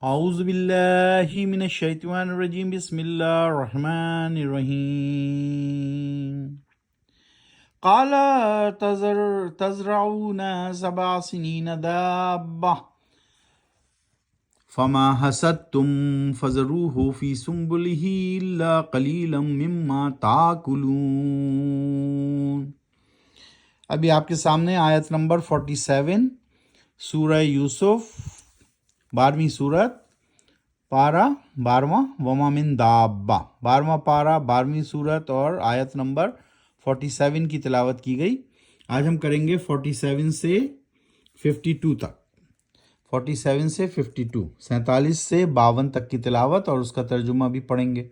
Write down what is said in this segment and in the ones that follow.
اعوذ باللہ من الشیطان الرجیم بسم اللہ الرحمن الرحیم قال تزرعون 7 سنین دابہ فما حصدتم فذروه فی سنبلہ الا قلیلا مما تاکلون۔ ابھی آپ کے سامنے آیت نمبر 47 سورہ یوسف 12ویں سورت، پارہ 12واں، وما من دابہ 12واں پارہ 12ویں سورت اور آیت نمبر 47 کی تلاوت کی گئی۔ آج ہم کریں گے 47 سے 52 تک، 47 سے 52، 47 سے 52 تک کی تلاوت اور اس کا ترجمہ بھی پڑھیں گے۔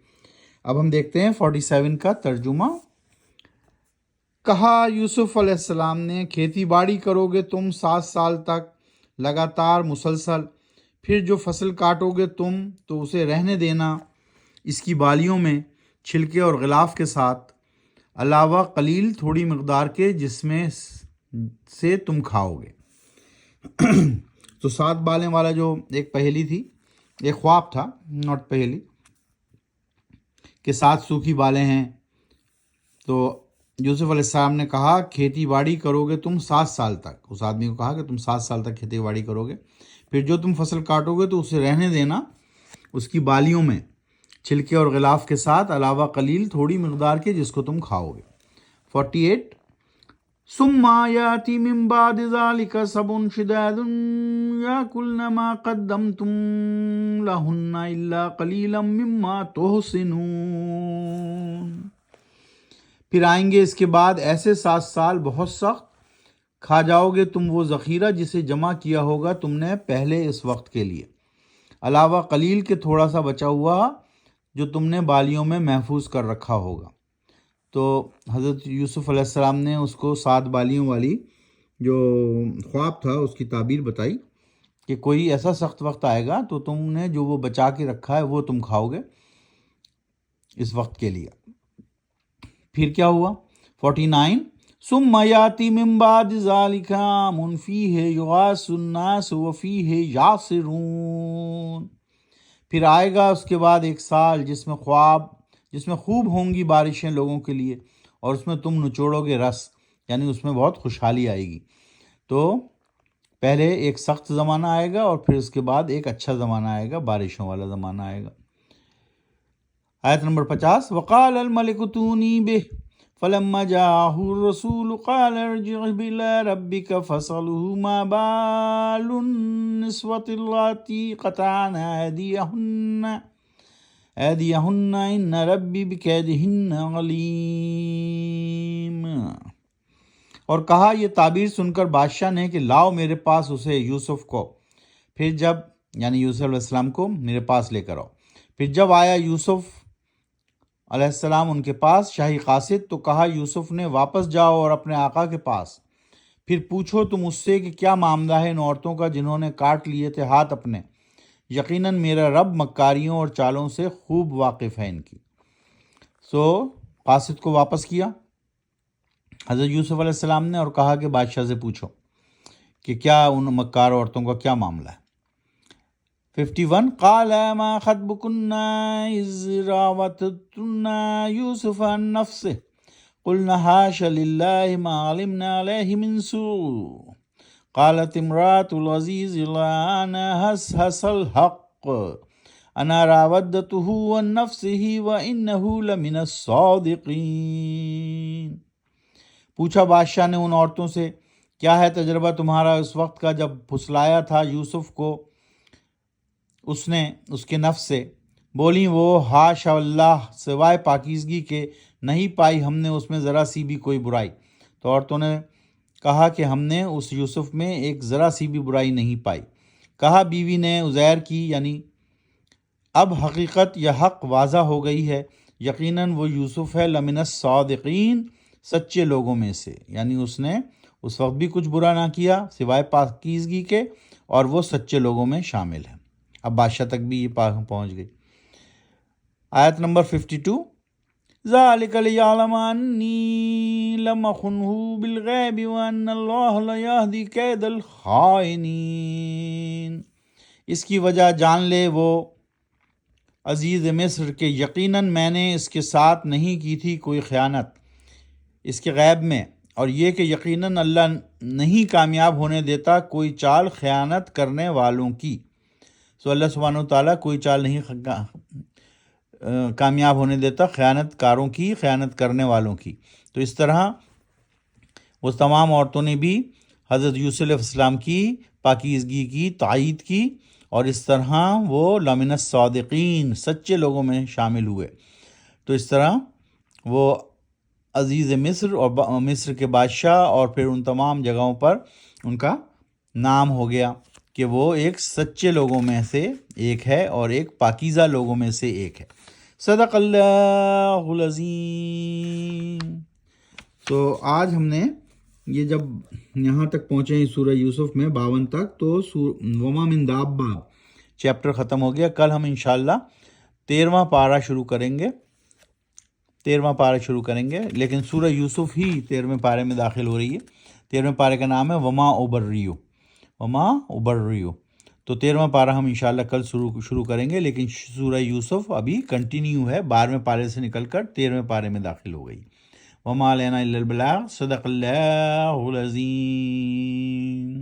اب ہم دیکھتے ہیں 47 کا ترجمہ۔ کہا یوسف علیہ السلام نے، کھیتی باڑی کرو گے تم 7 سال تک لگاتار مسلسل، پھر جو فصل کاٹو گے تم تو اسے رہنے دینا اس کی بالیوں میں چھلکے اور غلاف کے ساتھ، علاوہ قلیل تھوڑی مقدار کے جس میں سے تم کھاؤ گے۔ تو 7 بالیں والا جو ایک پہیلی تھی، ایک خواب تھا، ناٹ پہیلی، کہ 7 سوکھی بالیں ہیں۔ تو یوسف علیہ السلام نے کہا کھیتی باڑی کرو گے تم 7 سال تک، اس آدمی کو کہا کہ تم 7 سال تک کھیتی باڑی کرو گے، پھر جو تم فصل کاٹو گے تو اسے رہنے دینا اس کی بالیوں میں چھلکے اور غلاف کے ساتھ، علاوہ قلیل تھوڑی مقدار کے جس کو تم کھاؤ گے۔ 48 ثم یاتی من بعد ذلك 7 شداد یاکلن ما قدمتم لہن الا قلیلا مما تحسنون۔ پھر آئیں گے اس کے بعد ایسے 7 سال بہت سخت، کھا جاؤ گے تم وہ ذخیرہ جسے جمع کیا ہوگا تم نے پہلے اس وقت کے لیے، علاوہ قلیل کے تھوڑا سا بچا ہوا جو تم نے بالیوں میں محفوظ کر رکھا ہوگا۔ تو حضرت یوسف علیہ السلام نے اس کو 7 بالیوں والی جو خواب تھا اس کی تعبیر بتائی کہ کوئی ایسا سخت وقت آئے گا تو تم نے جو وہ بچا کے رکھا ہے وہ تم کھاؤ گے اس وقت کے لیے۔ پھر کیا ہوا؟ 49 ثم یاتی من بعد ذلك عام فیہ یغاث الناس وفیہ یعصرون۔ پھر آئے گا اس کے بعد ایک سال جس میں خوب ہوں گی بارشیں لوگوں کے لیے، اور اس میں تم نچوڑو گے رس، یعنی اس میں بہت خوشحالی آئے گی۔ تو پہلے ایک سخت زمانہ آئے گا اور پھر اس کے بعد ایک اچھا زمانہ آئے گا، بارشوں والا زمانہ آئے گا۔ آیت نمبر 50 وقال الملک ائتونی بہ فلما جاءه الرسول قال ارجع إلى ربك فاسأله ما بال النسوة اللاتي قطعن أيديهن إن ربي بكيدهن عليم۔ اور کہا یہ تعبیر سن کر بادشاہ نے کہ لاؤ میرے پاس اسے یوسف کو، پھر جب یعنی یوسف علیہ السلام کو میرے پاس لے کر آؤ۔ پھر جب آیا یوسف علیہ السلام ان کے پاس شاہی قاصد تو کہا یوسف نے واپس جاؤ اور اپنے آقا کے پاس، پھر پوچھو تم اس سے کہ کیا معاملہ ہے ان عورتوں کا جنہوں نے کاٹ لیے تھے ہاتھ اپنے، یقیناً میرا رب مکاریوں اور چالوں سے خوب واقف ہے ان کی۔ قاصد کو واپس کیا حضرت یوسف علیہ السلام نے اور کہا کہ بادشاہ سے پوچھو کہ کیا ان مکار عورتوں کا کیا معاملہ ہے۔ 51 قال ما خطبكن إذ راوتن يوسف عن نفسه قلنا حاش لله ما علمنا عليه من سوء قالت امرأة العزيز الآن حس الحق أنا راودته عن نفسه وإنه لمن الصادقين۔ پوچھا بادشاہ نے ان عورتوں سے کیا ہے تجربہ تمہارا اس وقت کا جب پھسلایا تھا یوسف کو اس نے اس کے نفس سے، بولی وہ حاشا اللہ، سوائے پاکیزگی کے نہیں پائی ہم نے اس میں ذرا سی بھی کوئی برائی۔ تو عورتوں نے کہا کہ ہم نے اس یوسف میں ایک ذرا سی بھی برائی نہیں پائی۔ کہا بیوی نے عزیر کی، یعنی اب حقیقت یا حق واضح ہو گئی ہے، یقیناً وہ یوسف ہے لمن الصادقین، سچے لوگوں میں سے، یعنی اس نے اس وقت بھی کچھ برا نہ کیا سوائے پاکیزگی کے، اور وہ سچے لوگوں میں شامل ہے۔ اب بادشاہ تک بھی یہ پہنچ گئی۔ آیت نمبر 52 ذَلِكَ لِيَعْلَمَ أَنِّي لَمْ أَخُنْهُ بِالْغَيْبِ وَأَنَّ اللَّهَ لَا يَهْدِي كَيْدَ الْخَائِنِينَ۔ اس کی وجہ جان لے وہ عزیز مصر کہ یقیناً میں نے اس کے ساتھ نہیں کی تھی کوئی خیانت اس کے غیب میں، اور یہ کہ یقیناً اللہ نہیں کامیاب ہونے دیتا کوئی چال خیانت کرنے والوں کی. سو اللہ سبحانہ وتعالیٰ کوئی چال نہیں کامیاب ہونے دیتا خیانت کاروں کی، خیانت کرنے والوں کی. تو اس طرح وہ تمام عورتوں نے بھی حضرت یوسف علیہ السلام کی پاکیزگی کی تائید کی، اور اس طرح وہ لمن الصادقین سچے لوگوں میں شامل ہوئے. تو اس طرح وہ عزیز مصر اور مصر کے بادشاہ اور پھر ان تمام جگہوں پر ان کا نام ہو گیا کہ وہ ایک سچے لوگوں میں سے ایک ہے اور ایک پاکیزہ لوگوں میں سے ایک ہے. صدق اللہ العظیم. تو آج ہم نے یہ جب یہاں تک پہنچے ہیں سورہ یوسف میں 52 تک، تو وما من دابہ چیپٹر ختم ہو گیا. کل ہم انشاءاللہ 13واں پارہ شروع کریں گے، لیکن سورہ یوسف ہی 13ویں پارے میں داخل ہو رہی ہے. 13ویں پارے کا نام ہے وما ابرریو. تو 13واں پارہ ہم انشاءاللہ کل شروع کریں گے، لیکن سورہ یوسف ابھی کنٹینیو ہے، 12ویں پارے سے نکل کر 13ویں پارے میں داخل ہو گئی. وما علینا الا البلاغ. صدق اللہ العظیم.